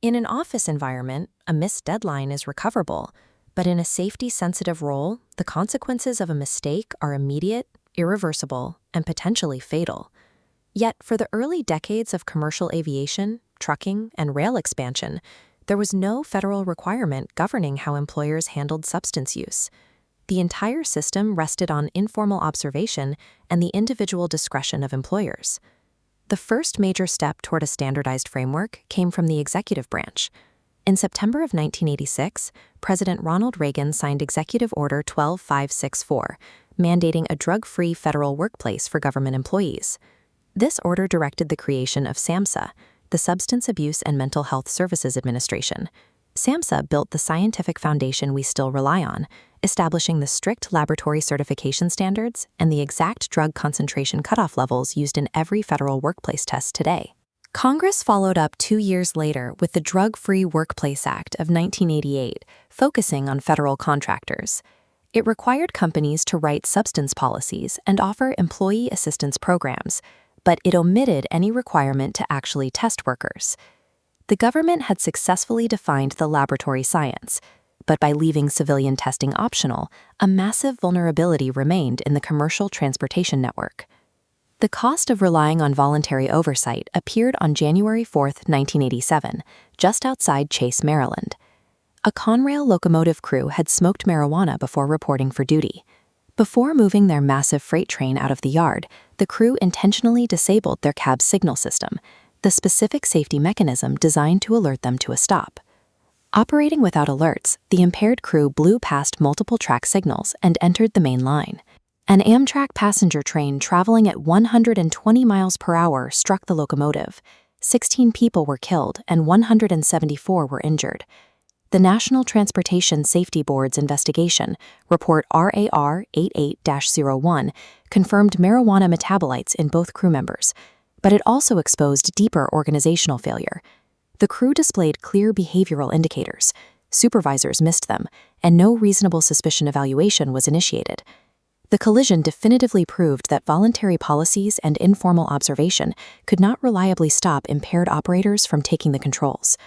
In an office environment, a missed deadline is recoverable, but in a safety-sensitive role, the consequences of a mistake are immediate, irreversible, and potentially fatal. Yet, for the early decades of commercial aviation, trucking, and rail expansion, there was no federal requirement governing how employers handled substance use. The entire system rested on informal observation and the individual discretion of employers. The first major step toward a standardized framework came from the executive branch. In September of 1986, President Ronald Reagan signed Executive Order 12564, mandating a drug-free federal workplace for government employees. This order directed the creation of SAMHSA, the Substance Abuse and Mental Health Services Administration. SAMHSA built the scientific foundation we still rely on, establishing the strict laboratory certification standards and the exact drug concentration cutoff levels used in every federal workplace test today. Congress followed up 2 years later with the Drug-Free Workplace Act of 1988, focusing on federal contractors. It required companies to write substance policies and offer employee assistance programs, but it omitted any requirement to actually test workers. The government had successfully defined the laboratory science, but by leaving civilian testing optional, a massive vulnerability remained in the commercial transportation network. The cost of relying on voluntary oversight appeared on January 4, 1987, just outside Chase, Maryland. A Conrail locomotive crew had smoked marijuana before reporting for duty. Before moving their massive freight train out of the yard, the crew intentionally disabled their cab's signal system, the specific safety mechanism designed to alert them to a stop. Operating without alerts, the impaired crew blew past multiple track signals and entered the main line. An Amtrak passenger train traveling at 120 miles per hour struck the locomotive. 16 people were killed and 174 were injured. The National Transportation Safety Board's investigation, Report RAR 88-01, confirmed marijuana metabolites in both crew members, but it also exposed deeper organizational failure. The crew displayed clear behavioral indicators, supervisors missed them, and no reasonable suspicion evaluation was initiated. The collision definitively proved that voluntary policies and informal observation could not reliably stop impaired operators from taking the controls.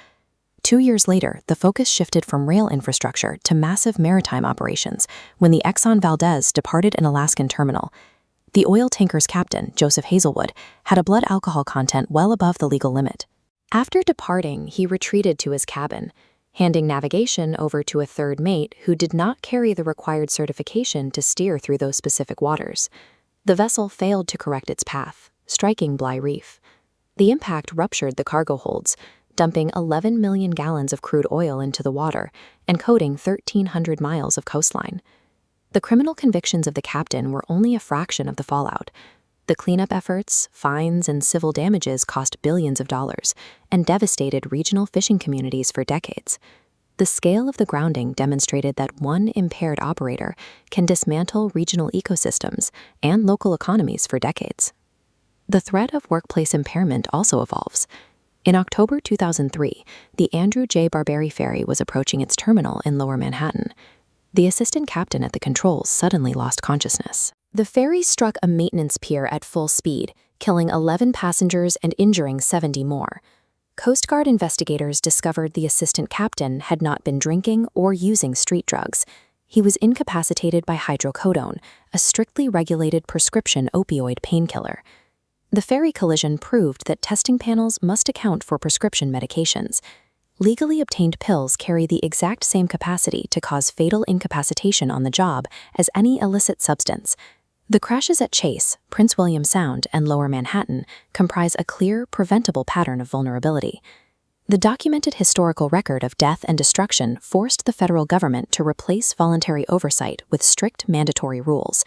2 years later, the focus shifted from rail infrastructure to massive maritime operations when the Exxon Valdez departed an Alaskan terminal. The oil tanker's captain, Joseph Hazelwood, had a blood alcohol content well above the legal limit. After departing, he retreated to his cabin, handing navigation over to a third mate who did not carry the required certification to steer through those specific waters. The vessel failed to correct its path, striking Bly Reef. The impact ruptured the cargo holds, dumping 11 million gallons of crude oil into the water and coating 1,300 miles of coastline. The criminal convictions of the captain were only a fraction of the fallout. The cleanup efforts, fines, and civil damages cost billions of dollars and devastated regional fishing communities for decades. The scale of the grounding demonstrated that one impaired operator can dismantle regional ecosystems and local economies for decades. The threat of workplace impairment also evolves. In October 2003, the Andrew J. Barberi ferry was approaching its terminal in Lower Manhattan. The assistant captain at the controls suddenly lost consciousness. The ferry struck a maintenance pier at full speed, killing 11 passengers and injuring 70 more. Coast Guard investigators discovered the assistant captain had not been drinking or using street drugs. He was incapacitated by hydrocodone, a strictly regulated prescription opioid painkiller. The ferry collision proved that testing panels must account for prescription medications. Legally obtained pills carry the exact same capacity to cause fatal incapacitation on the job as any illicit substance. The crashes at Chase, Prince William Sound, and Lower Manhattan comprise a clear, preventable pattern of vulnerability. The documented historical record of death and destruction forced the federal government to replace voluntary oversight with strict mandatory rules.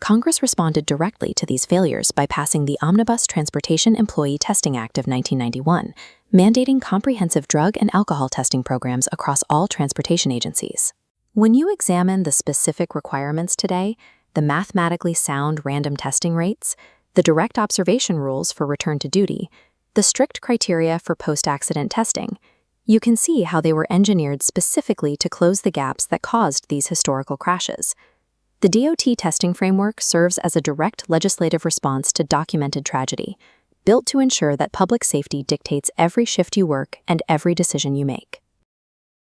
Congress responded directly to these failures by passing the Omnibus Transportation Employee Testing Act of 1991, mandating comprehensive drug and alcohol testing programs across all transportation agencies. When you examine the specific requirements today, the mathematically sound random testing rates, the direct observation rules for return to duty, the strict criteria for post-accident testing, you can see how they were engineered specifically to close the gaps that caused these historical crashes. The DOT testing framework serves as a direct legislative response to documented tragedy. built to ensure that public safety dictates every shift you work and every decision you make.